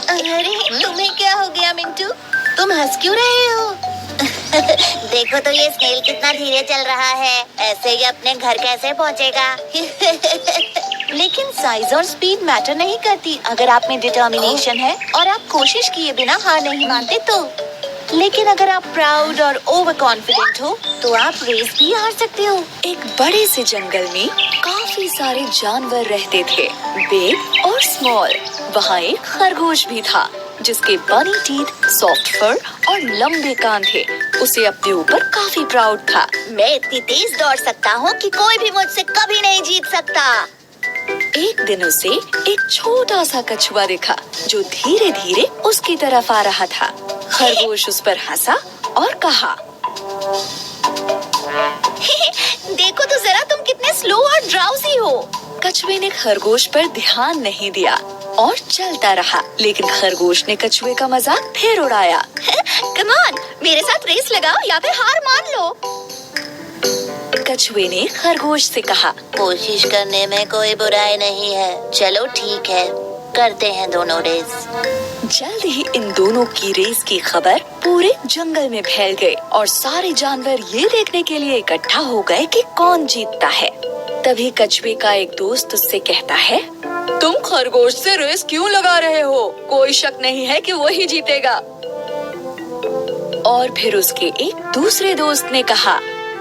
अरे तुम्हें क्या हो गया मिंटू? तुम हंस क्यों रहे हो? देखो तो ये स्नेल कितना धीरे चल रहा है, ऐसे ही अपने घर कैसे पहुंचेगा? लेकिन साइज और स्पीड मैटर नहीं करती अगर आप में डिटर्मिनेशन है और आप कोशिश किए बिना हार नहीं मानते तो। लेकिन अगर आप प्राउड और ओवर कॉन्फिडेंट हो तो आप रेस भी हार सकते हो। एक बड़े से जंगल में काफी सारे जानवर रहते थे, बिग और स्मॉल। वहाँ एक खरगोश भी था जिसके बनी टीथ, सॉफ्ट फर और लंबे कान थे। उसे अपने ऊपर काफी प्राउड था। मैं इतनी तेज दौड़ सकता हूँ कि कोई भी मुझसे कभी नहीं जीत सकता। एक दिन उसे एक छोटा सा कछुआ दिखा जो धीरे धीरे उसकी तरफ आ रहा था। खरगोश उस पर हंसा और कहा, देखो तो जरा तुम कितने स्लो और ड्राउजी हो। कछुए ने खरगोश पर ध्यान नहीं दिया और चलता रहा, लेकिन खरगोश ने कछुए का मजाक फिर उड़ाया। कम ऑन, मेरे साथ रेस लगाओ या फिर हार मान लो। कछुए ने खरगोश से कहा, कोशिश करने में कोई बुराई नहीं है। चलो ठीक है, करते हैं दोनों रेस। जल्द ही इन दोनों की रेस की खबर पूरे जंगल में फैल गई और सारे जानवर ये देखने के लिए इकट्ठा हो गए कि कौन जीतता है। तभी कछुए का एक दोस्त उससे कहता है, तुम खरगोश से रेस क्यों लगा रहे हो? कोई शक नहीं है कि वही जीतेगा। और फिर उसके एक दूसरे दोस्त ने कहा,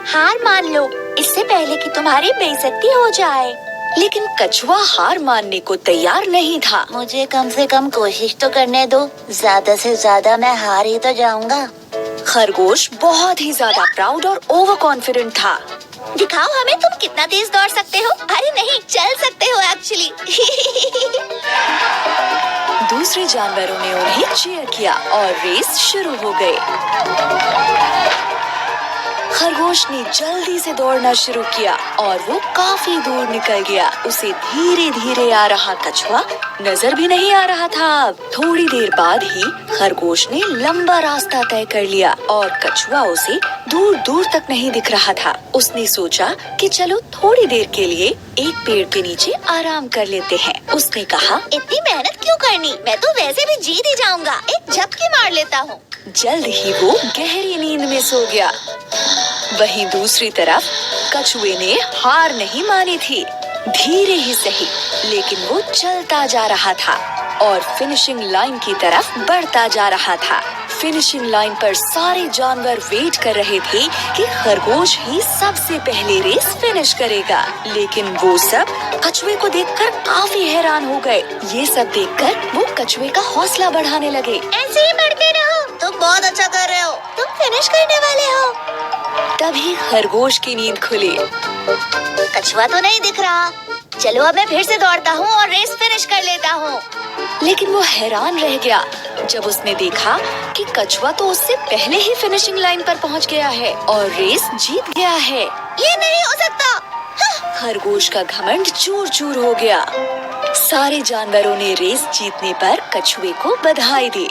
हार मान लो इससे पहले कि तुम्हारी बेइज्जती हो जाए। लेकिन कछुआ हार मानने को तैयार नहीं था। मुझे कम से कम कोशिश तो करने दो, ज्यादा से ज्यादा मैं हार ही तो जाऊंगा। खरगोश बहुत ही ज्यादा प्राउड और ओवर कॉन्फिडेंट था। दिखाओ हमें तुम कितना तेज दौड़ सकते हो। अरे नहीं, चल सकते हो एक्चुअली। दूसरे जानवरों ने उन्हें चीयर किया और रेस शुरू हो गई। खरगोश ने जल्दी से दौड़ना शुरू किया और वो काफी दूर निकल गया। उसे धीरे धीरे आ रहा कछुआ नजर भी नहीं आ रहा था। थोड़ी देर बाद ही खरगोश ने लंबा रास्ता तय कर लिया और कछुआ उसे दूर दूर तक नहीं दिख रहा था। उसने सोचा कि चलो थोड़ी देर के लिए एक पेड़ के नीचे आराम कर लेते हैं। उसने कहा, इतनी मेहनत क्यों करनी, मैं तो वैसे भी जीत ही जाऊंगा। एक झपकी मार लेता हूँ। जल्द ही वो गहरी नींद में सो गया। वहीं दूसरी तरफ कछुए ने हार नहीं मानी थी। धीरे ही सही, लेकिन वो चलता जा रहा था और फिनिशिंग लाइन की तरफ बढ़ता जा रहा था। फिनिशिंग लाइन पर सारे जानवर वेट कर रहे थे कि खरगोश ही सबसे पहले रेस फिनिश करेगा। लेकिन वो सब कछुए को देखकर काफी हैरान हो गए। ये सब देखकर वो कछुए का हौसला बढ़ाने लगे। ऐसे ही बढ़ते रहो, तुम बहुत अच्छा कर रहे हो, तुम फिनिश करने वाले हो। तभी खरगोश की नींद खुली। कछुआ तो नहीं दिख रहा। चलो अब मैं फिर से दौड़ता हूँ और रेस फिनिश कर लेता हूँ। लेकिन वो हैरान रह गया जब उसने देखा कि कछुआ तो उससे पहले ही फिनिशिंग लाइन पर पहुंच गया है और रेस जीत गया है। ये नहीं हो सकता। खरगोश का घमंड चूर चूर हो गया। सारे जानवरों ने रेस जीतने पर कछुए को बधाई दी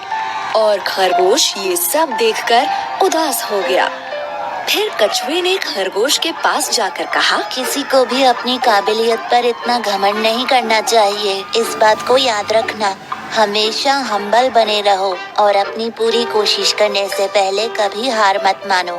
और खरगोश ये सब देखकर उदास हो गया। फिर कछुए ने खरगोश के पास जाकर कहा, किसी को भी अपनी काबिलियत पर इतना घमंड नहीं करना चाहिए। इस बात को याद रखना, हमेशा हम्बल बने रहो और अपनी पूरी कोशिश करने से पहले कभी हार मत मानो।